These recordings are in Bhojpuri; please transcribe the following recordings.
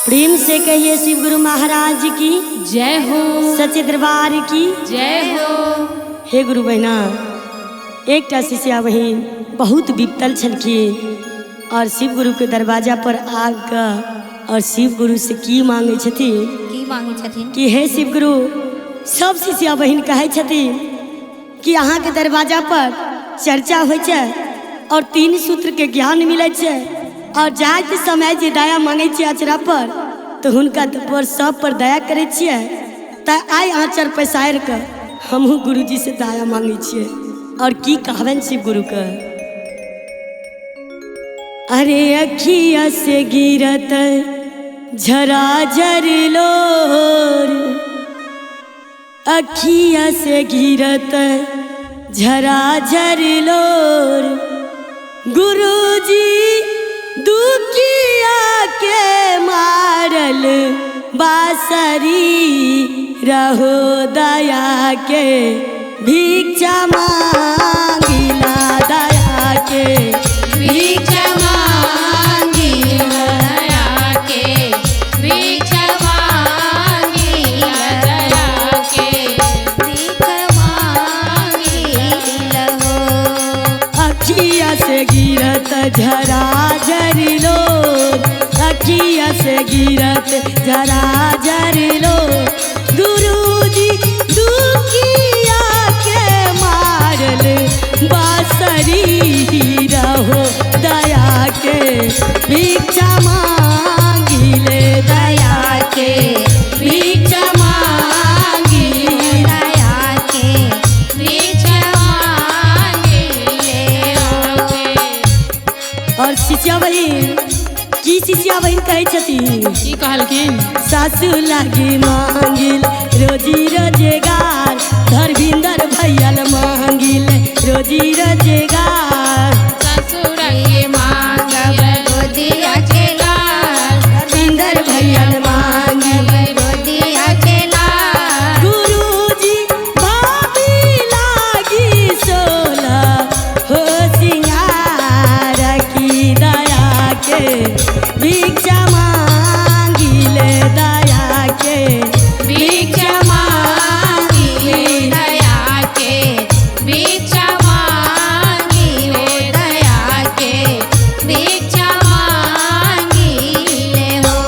प्रेम से कहिए शिव गुरु महाराज की जय हो, सच्चे दरबार की जय हो। हे गुरु बहना, एक शिष्या बहन बहुत विपतल छलखिन और शिव गुरु के दरवाजा पर आग और शिव गुरु से की मांगे छथिन कि हे शिव गुरु, सब शिष्या बहन कहे छथिन कि अहाँ के दरवाजा पर चर्चा हो और 3 सूत्र के ज्ञान मिले और जाते समय जे दया मांगे अचरा पर तो हुनका पर सब पर दया करे आई आँचर पसार कर हमहू गुरु जी से दया मांगे छिए और की कहबन शिव गुरु का। अरे अखिया से गिरत झरा झर लोर, अखिया से गिरत झरा झर लोर, गुरुजी दुखिया के मारल बासरी रहो दया के भिक्षा मांगिला, दया के भिक्षा मांगिला, दया के भिक्षा मांगिला, दया के भिक्षा मांगिला हो। अखिया से गिरत झरा झरी लो, अखिया से गिरत झरा झरी लो, गुरुजी दुखिया के मारल बासरी रहो दया के भिक्षा मांगिले, दया के भिक्षा मांगिले, दया के भिक्षा मांगिले हो। और शिष्या बहन की शिष्या बहन कहे छथिन की कहलखिन? सासु लागी मांगिल रोजी रोजगार, धर्मिंदर भैयल मांगिल रोजी रोजगार, ससुर के मांगब गोदिया के लाल, धर्मिंदर भैयल मांगिल गोदिया के लाल, गुरुजी भाभी लागी सोला हो सिंगार की दया के भिक्षा मांगिले, दया के भिक्षा मांगिले, दया के भिक्षा मांगिले, दया के भिक्षा मांगिले हो।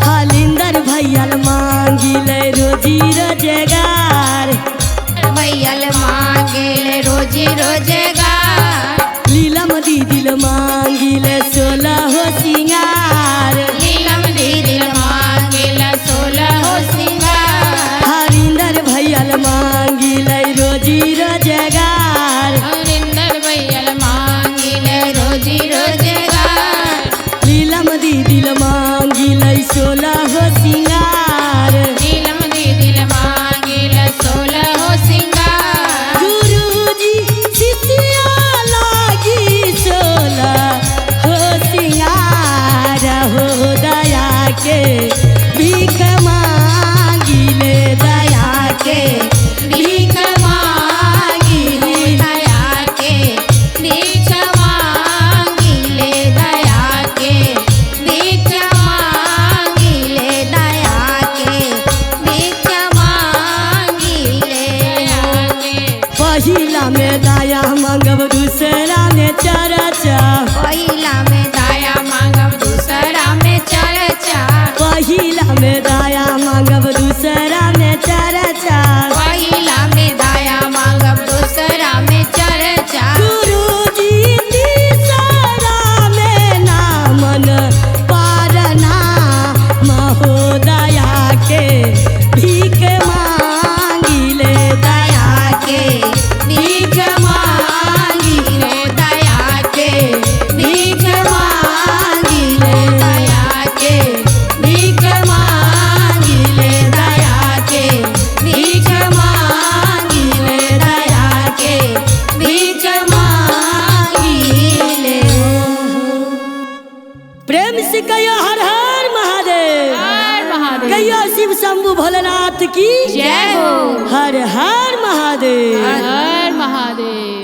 हलिंदर भैयल मांगिले रोजी रोजगार, भैयल मांगिले रोजी रोजगार, लीलम दीदिल मांगिले 16 हो सिंगार, नीलम दीदिल मांगिले 16 हो सिंगार, हरिंदर भैयल मांगिले रोजी रोजगार, हरिंदर भैयल मांगिले रोजी रोजगार, लीलम दीदिल मांगिले 16 हो सिंगार, नीलम दीदिल मांगिले 16 हो सिंगार, गुरुजी शिष्या लागी 16 हो सिंगार हो दया के भीख मांगिले, दया के भीख मांगिले, दया के भीख मांगिले, दया के भीख मांगिले, दया के भीख मांगिले हो। पहिला में दया मांगब दूसरा में चर्चा, पहिला में दया मांगब दूसरा में चर्चा, पहिला में दया मांगब दूसरा में चर्चा, पहिला में दया मांगब दूसरा में चर्चा, गुरुजी तीसरा में नामन पारना महोदया के भीख मांगिले, दया के भीख मांगिले, दया के भीख मांगिले, दया के भीख मांगिले, दया के भीख मांगिले, दया के भीख मांगिले हो। प्रेम से कहियो हर हर महादेव, हर महादेव, कहियो शिव शंभु भोलेनाथ की जय हो। हर हर महादेव। हर हर महादेव।